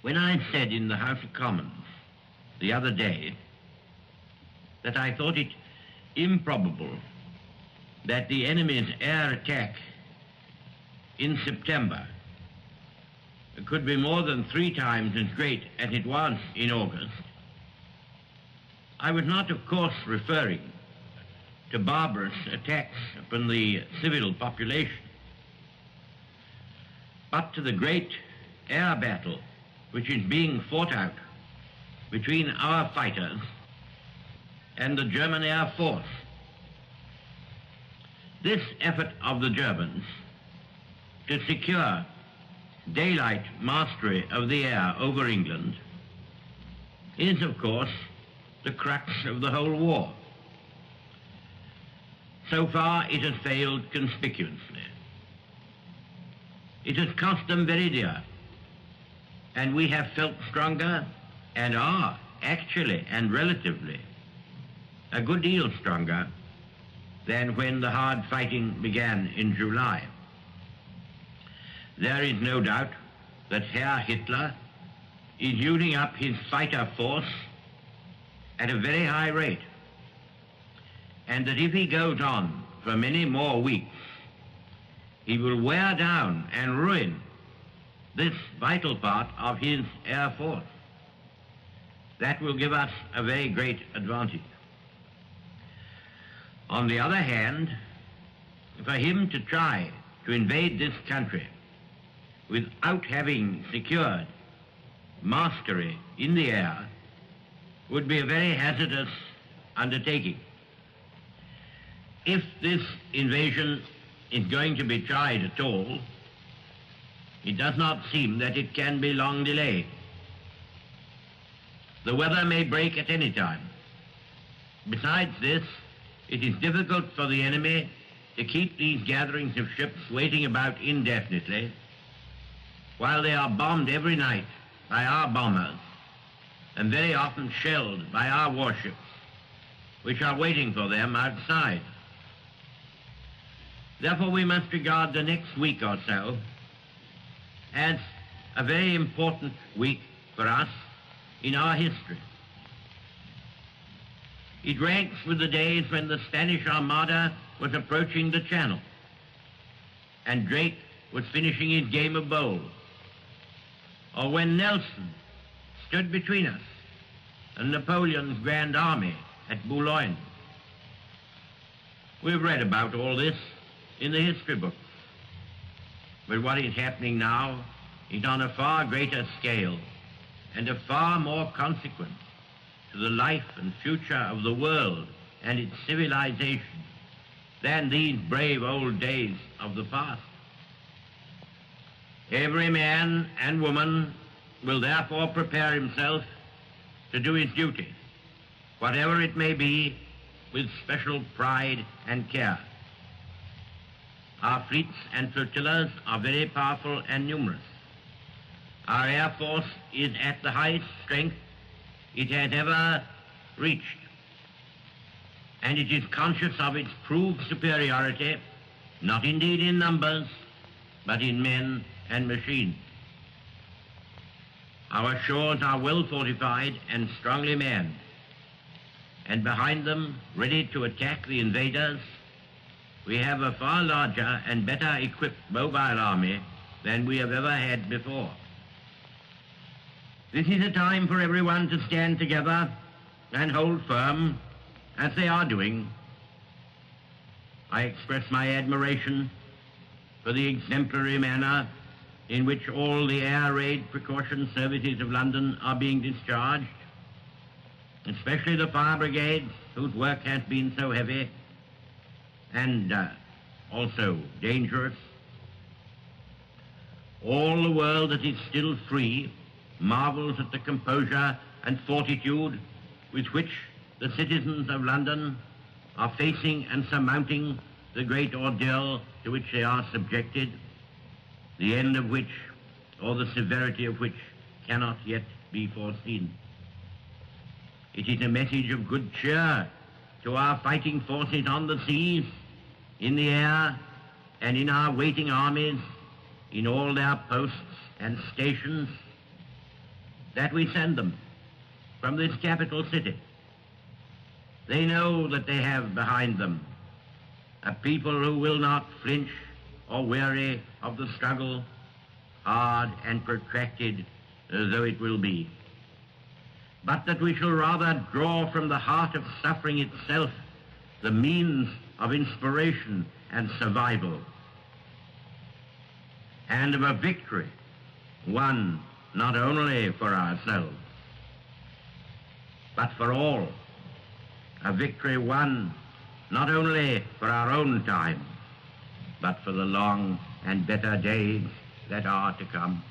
When I said in the House of Commons the other day that I thought it improbable that the enemy's air attack in September could be more than 3 times as great as it was in August, I was not, of course, referring to barbarous attacks upon the civil population, but to the great air battle which is being fought out between our fighters and the German Air Force. This effort of the Germans to secure daylight mastery of the air over England is, of course, the crux of the whole war. So far, it has failed conspicuously. It has cost them very dear, and we have felt stronger, and are actually and relatively a good deal stronger than when the hard fighting began in July. There is no doubt that Herr Hitler is using up his fighter force at a very high rate, and that if he goes on for many more weeks, he will wear down and ruin this vital part of his air force. That will give us a very great advantage. On the other hand, for him to try to invade this country without having secured mastery in the air would be a very hazardous undertaking. If this invasion is going to be tried at all, it does not seem that it can be long delayed. The weather may break at any time. Besides this, it is difficult for the enemy to keep these gatherings of ships waiting about indefinitely while they are bombed every night by our bombers and very often shelled by our warships, which are waiting for them outside. Therefore, we must regard the next week or so as a very important week for us in our history. It ranks with the days when the Spanish Armada was approaching the Channel and Drake was finishing his game of bowls, or when Nelson stood between us and Napoleon's Grand Army at Boulogne. We've read about all this in the history books, but what is happening now is on a far greater scale and of far more consequence to the life and future of the world and its civilization than these brave old days of the past. Every man and woman will therefore prepare himself to do his duty, whatever it may be, with special pride and care. Our fleets and flotillas are very powerful and numerous. Our Air Force is at the highest strength it has ever reached, and it is conscious of its proved superiority, not indeed in numbers, but in men and machines. Our shores are well fortified and strongly manned, and behind them, ready to attack the invaders, we have a far larger and better equipped mobile army than we have ever had before. This is a time for everyone to stand together and hold firm, as they are doing. I express my admiration for the exemplary manner in which all the air raid precaution services of London are being discharged, especially the fire brigades, whose work has been so heavy and also dangerous. All the world that is still free marvels at the composure and fortitude with which the citizens of London are facing and surmounting the great ordeal to which they are subjected, the end of which, or the severity of which, cannot yet be foreseen. It is a message of good cheer to our fighting forces on the seas, in the air, and in our waiting armies, in all their posts and stations, that we send them from this capital city. They know that they have behind them a people who will not flinch or weary of the struggle, hard and protracted though it will be, but that we shall rather draw from the heart of suffering itself the means of inspiration and survival, and of a victory won not only for ourselves, but for all, a victory won not only for our own time, but for the long and better days that are to come.